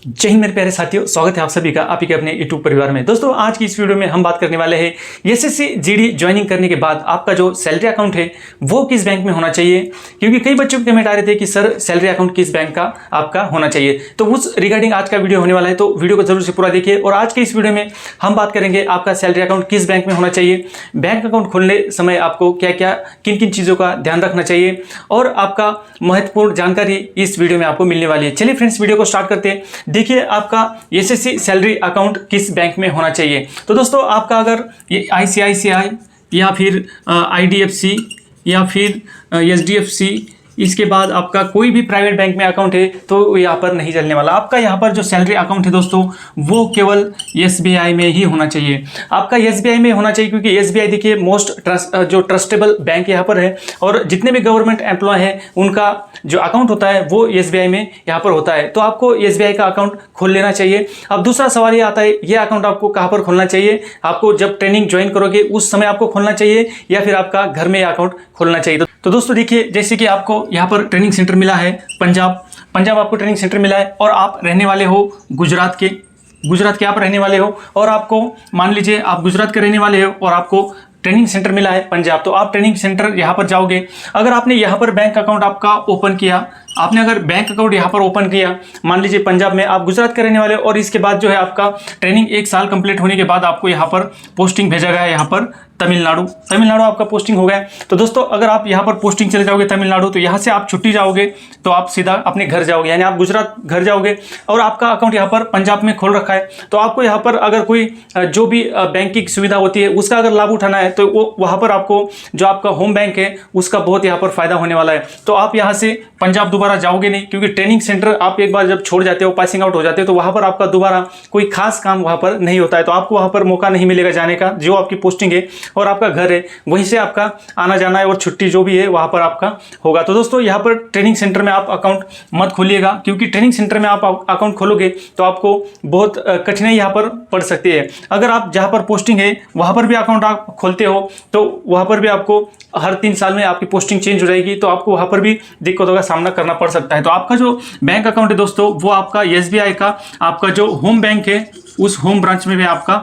जय हिंद मेरे प्यारे साथियों, स्वागत है आप सभी का आपके अपने यूट्यूब परिवार में। दोस्तों आज की इस वीडियो में हम बात करने वाले हैं एसएससी जीडी ज्वाइनिंग करने के बाद आपका जो सैलरी अकाउंट है वो किस बैंक में होना चाहिए, क्योंकि कई बच्चों के कमेंट आ रहे थे कि सर सैलरी अकाउंट किस बैंक का आपका होना चाहिए। तो उस रिगार्डिंग आज का वीडियो होने वाला है, तो वीडियो को जरूर से पूरा देखिए। और आज के इस वीडियो में हम बात करेंगे आपका सैलरी अकाउंट किस बैंक में होना चाहिए, बैंक अकाउंट खोलने समय आपको क्या क्या किन किन चीज़ों का ध्यान रखना चाहिए और आपका महत्वपूर्ण जानकारी इस वीडियो में आपको मिलने वाली है। चलिए फ्रेंड्स वीडियो को स्टार्ट करते हैं। देखिए आपका एसएससी सैलरी अकाउंट किस बैंक में होना चाहिए। तो दोस्तों आपका अगर ये आईसीआईसीआई या फिर आईडीएफसी या फिर एचडीएफसी, इसके बाद आपका कोई भी प्राइवेट बैंक में अकाउंट है तो यहाँ पर नहीं चलने वाला। आपका यहाँ पर जो सैलरी अकाउंट है दोस्तों वो केवल एसबीआई में ही होना चाहिए। आपका एसबीआई में होना चाहिए, क्योंकि एसबीआई देखिए जो ट्रस्टेबल बैंक यहाँ पर है, और जितने भी गवर्नमेंट एम्प्लॉय हैं उनका जो अकाउंट होता है वो एसबीआई में यहाँ पर होता है। तो आपको एसबीआई का अकाउंट खोल लेना चाहिए। अब दूसरा सवाल ये आता है, ये अकाउंट आपको कहाँ पर खोलना चाहिए? आपको जब ट्रेनिंग ज्वाइन करोगे उस समय आपको खोलना चाहिए या फिर आपका घर में अकाउंट खोलना चाहिए? तो दोस्तों देखिए, जैसे कि आपको यहाँ पर ट्रेनिंग सेंटर मिला है पंजाब आपको ट्रेनिंग सेंटर मिला है, और आप रहने वाले हो गुजरात के आप रहने वाले हो, और आपको मान लीजिए आप गुजरात के रहने वाले हो और आपको ट्रेनिंग सेंटर मिला है पंजाब। तो आप ट्रेनिंग सेंटर यहाँ पर जाओगे। अगर आपने यहाँ पर बैंक अकाउंट आपका ओपन किया, आपने अगर बैंक अकाउंट यहाँ पर ओपन किया, मान लीजिए पंजाब में, आप गुजरात के रहने वाले, और इसके बाद जो है आपका ट्रेनिंग 1 साल कंप्लीट होने के बाद आपको यहाँ पर पोस्टिंग भेजा गया है, यहाँ पर तमिलनाडु आपका पोस्टिंग हो गया है। तो दोस्तों अगर आप यहाँ पर पोस्टिंग चले जाओगे तमिलनाडु, तो यहाँ से आप छुट्टी जाओगे तो आप सीधा अपने घर जाओगे, यानी आप गुजरात घर जाओगे और आपका अकाउंट यहाँ पर पंजाब में खोल रखा है। तो आपको यहाँ पर अगर कोई जो भी बैंकिंग सुविधा होती है उसका अगर लाभ उठाना है तो वो वहाँ पर आपको जो आपका होम बैंक है उसका बहुत यहाँ पर फायदा होने वाला है। तो आप यहाँ से पंजाब दोबारा जाओगे नहीं, क्योंकि ट्रेनिंग सेंटर आप एक बार जब छोड़ जाते हो, पासिंग आउट हो जाते हो, तो वहाँ पर आपका दोबारा कोई खास काम वहाँ पर नहीं होता है। तो आपको वहाँ पर मौका नहीं मिलेगा जाने का। जो आपकी पोस्टिंग है और आपका घर है वहीं से आपका आना जाना है और छुट्टी जो भी है वहाँ पर आपका होगा। तो दोस्तों यहाँ पर ट्रेनिंग सेंटर में आप अकाउंट मत खोलिएगा, क्योंकि ट्रेनिंग सेंटर में आप अकाउंट खोलोगे तो आपको बहुत कठिनाई यहाँ पर पड़ सकती है। अगर आप जहाँ पर पोस्टिंग है वहाँ पर भी अकाउंट आप खोलते हो तो वहाँ पर भी आपको हर 3 साल में आपकी पोस्टिंग चेंज हो जाएगी, तो आपको वहाँ पर भी दिक्कतों का सामना करना पड़ सकता है। तो आपका जो बैंक अकाउंट है दोस्तों वो आपका एसबीआई का आपका जो होम बैंक है उस होम ब्रांच में भी आपका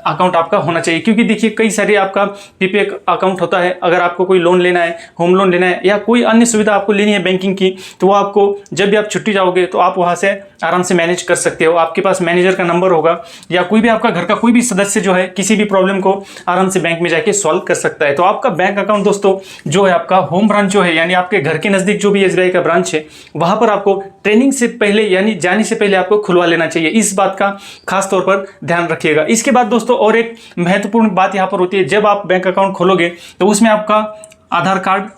अकाउंट आपका होना चाहिए। क्योंकि देखिए कई सारे आपका पीपीए अकाउंट होता है। अगर आपको कोई लोन लेना है, होम लोन लेना है, या कोई अन्य सुविधा आपको लेनी है बैंकिंग की, तो वो आपको जब भी आप छुट्टी जाओगे तो आप वहाँ से आराम से मैनेज कर सकते हो। आपके पास मैनेजर का नंबर होगा, या कोई भी आपका घर का कोई भी सदस्य जो है किसी भी प्रॉब्लम को आराम से बैंक में जाके सॉल्व कर सकता है। तो आपका बैंक अकाउंट दोस्तों जो है आपका होम ब्रांच जो है, यानी आपके घर के नज़दीक जो भी एसबीआई का ब्रांच है वहाँ पर आपको ट्रेनिंग से पहले यानी जाने से पहले आपको खुलवा लेना चाहिए। इस बात का खास तौर पर ध्यान रखिएगा। इसके बाद दोस्तों और एक महत्वपूर्ण बात यहाँ पर होती है, जब आप बैंक अकाउंट खोलोगे तो उसमें आपका आधार कार्ड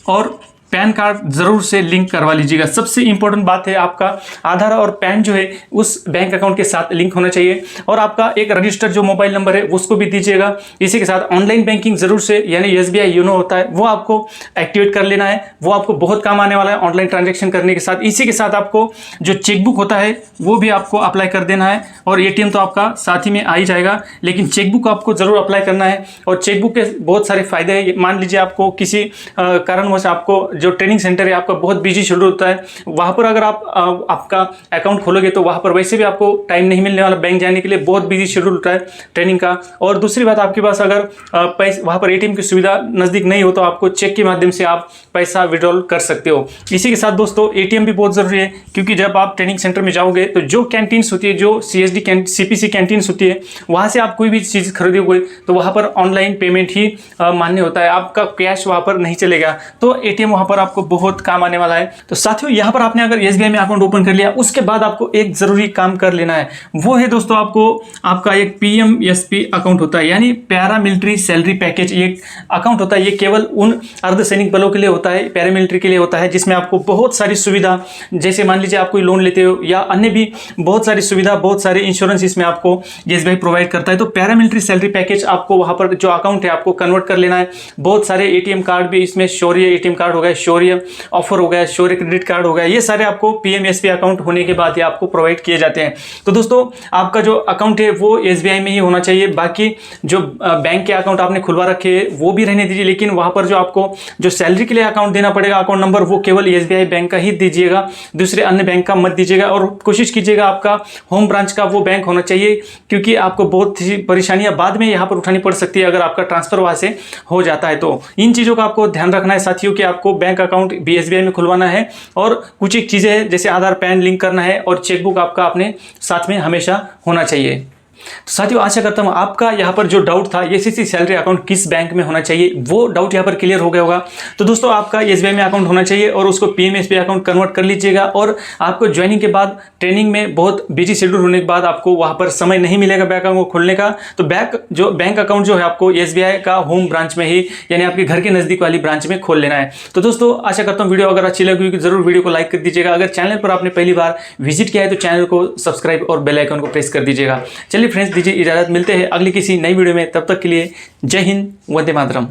और पैन कार्ड जरूर से लिंक करवा लीजिएगा। सबसे इंपॉर्टेंट बात है, आपका आधार और पैन जो है उस बैंक अकाउंट के साथ लिंक होना चाहिए, और आपका एक रजिस्टर्ड जो मोबाइल नंबर है उसको भी दीजिएगा। इसी के साथ ऑनलाइन बैंकिंग जरूर से, यानी एसबीआई योनो होता है वो आपको एक्टिवेट कर लेना है। वो आपको बहुत काम आने वाला है ऑनलाइन ट्रांजेक्शन करने के साथ। इसी के साथ आपको जो चेकबुक होता है वो भी आपको अप्लाई कर देना है, और एटीएम तो आपका साथ ही में आ ही जाएगा, लेकिन चेकबुक आपको जरूर अप्लाई करना है। और चेकबुक के बहुत सारे फायदे हैं। मान लीजिए आपको किसी कारणवश आपको जो ट्रेनिंग सेंटर है आपका बहुत बिजी शेड्यूल होता है, वहाँ पर अगर आप आपका अकाउंट खोलोगे तो वहाँ पर वैसे भी आपको टाइम नहीं मिलने वाला बैंक जाने के लिए, बहुत बिजी शेड्यूल होता है ट्रेनिंग का। और दूसरी बात, आपके पास अगर पैसे वहाँ पर एटीएम की सुविधा नज़दीक नहीं हो तो आपको चेक के माध्यम से आप पैसा विड्रॉल कर सकते हो। इसी के साथ दोस्तों एटीएम भी बहुत ज़रूरी है, क्योंकि जब आप ट्रेनिंग सेंटर में जाओगे तो जो कैंटीन्स होती है, जो सीपीसी कैंटीन्स होती है, वहाँ से आप कोई भी चीज़ खरीदोगे तो वहाँ पर ऑनलाइन पेमेंट ही मान्य होता है, आपका कैश वहाँ पर नहीं चलेगा। तो एटीएम वहाँ पर आपको बहुत काम आने वाला है। तो साथियों यहाँ पर आपने अगर एसबीआई में अकाउंट ओपन कर लिया, उसके बाद आपको एक जरूरी काम कर लेना है। वो है दोस्तों आपको आपका एक पीएमएसपी अकाउंट होता है, यानी पैरा मिलिट्री सैलरी पैकेज। ये अकाउंट होता है, ये केवल उन अर्धसैनिक बलों के लिए होता है, पैरामिलिट्री के लिए होता है, जिसमें आपको बहुत सारी सुविधा, जैसे मान लीजिए आप कोई लोन लेते हो या अन्य भी बहुत सारी सुविधा, बहुत सारे इंश्योरेंस इसमें आपको एसबीआई प्रोवाइड करता है। तो पैरामिलिट्री सैलरी पैकेज आपको वहाँ पर जो अकाउंट है आपको कन्वर्ट कर लेना है। बहुत सारे एटीएम कार्ड भी इसमें, शौर्य एटीएम कार्ड हो गया, शौर्य ऑफर हो गया, शौर्य क्रेडिट कार्ड हो गया, ये सारे आपको PMSBI अकाउंट होने के बाद ही आपको प्रोवाइड किए जाते हैं। तो दोस्तों आपका जो अकाउंट है वो SBI में ही होना चाहिए। बाकी जो बैंक के अकाउंट आपने खुलवा रखे वो भी रहने दीजिए, लेकिन वहाँ पर जो आपको जो सैलरी के लिए अकाउंट देना पड़ेगा, अकाउंट नंबर, वो केवल SBI बैंक का ही दीजिएगा, दूसरे अन्य बैंक का मत दीजिएगा। और कोशिश कीजिएगा आपका होम ब्रांच का वो बैंक होना चाहिए, क्योंकि आपको बहुत सी परेशानियां बाद में यहाँ पर उठानी पड़ सकती है अगर आपका ट्रांसफर वहाँ से हो जाता है। तो इन चीज़ों का आपको ध्यान रखना है साथियों कि आपको बैंक अकाउंट भी SBI में खुलवाना है, और कुछ एक चीज़ें हैं जैसे आधार पैन लिंक करना है और चेकबुक आपका अपने साथ में हमेशा होना चाहिए। तो साथियों आशा करता हूँ आपका यहाँ पर जो डाउट था SSC सैलरी अकाउंट किस बैंक में होना चाहिए, वो डाउट यहाँ पर क्लियर हो गया होगा। तो दोस्तों आपका SBI में अकाउंट होना चाहिए और उसको PMSBI अकाउंट कन्वर्ट कर लीजिएगा। और आपको ज्वाइनिंग के बाद ट्रेनिंग में बहुत बिजी शेड्यूल होने के बाद आपको वहाँ पर समय नहीं मिलेगा बैंक अकाउंट खोलने का, तो बैंक अकाउंट जो है आपको SBI का होम ब्रांच में ही, यानी आपके घर के नज़दीक वाली ब्रांच में खोल लेना है। तो दोस्तों आशा करता हूँ वीडियो अगर अच्छी लगी तो जरूर वीडियो को लाइक कर दीजिएगा। अगर चैनल पर आपने पहली बार विजिट किया है तो चैनल को सब्सक्राइब और बेल आइकन को प्रेस कर दीजिएगा। चलिए फ्रेंड्स, दीजिए इजाजत, मिलते हैं अगली किसी नई वीडियो में। तब तक के लिए जय हिंद, वंदे मातरम।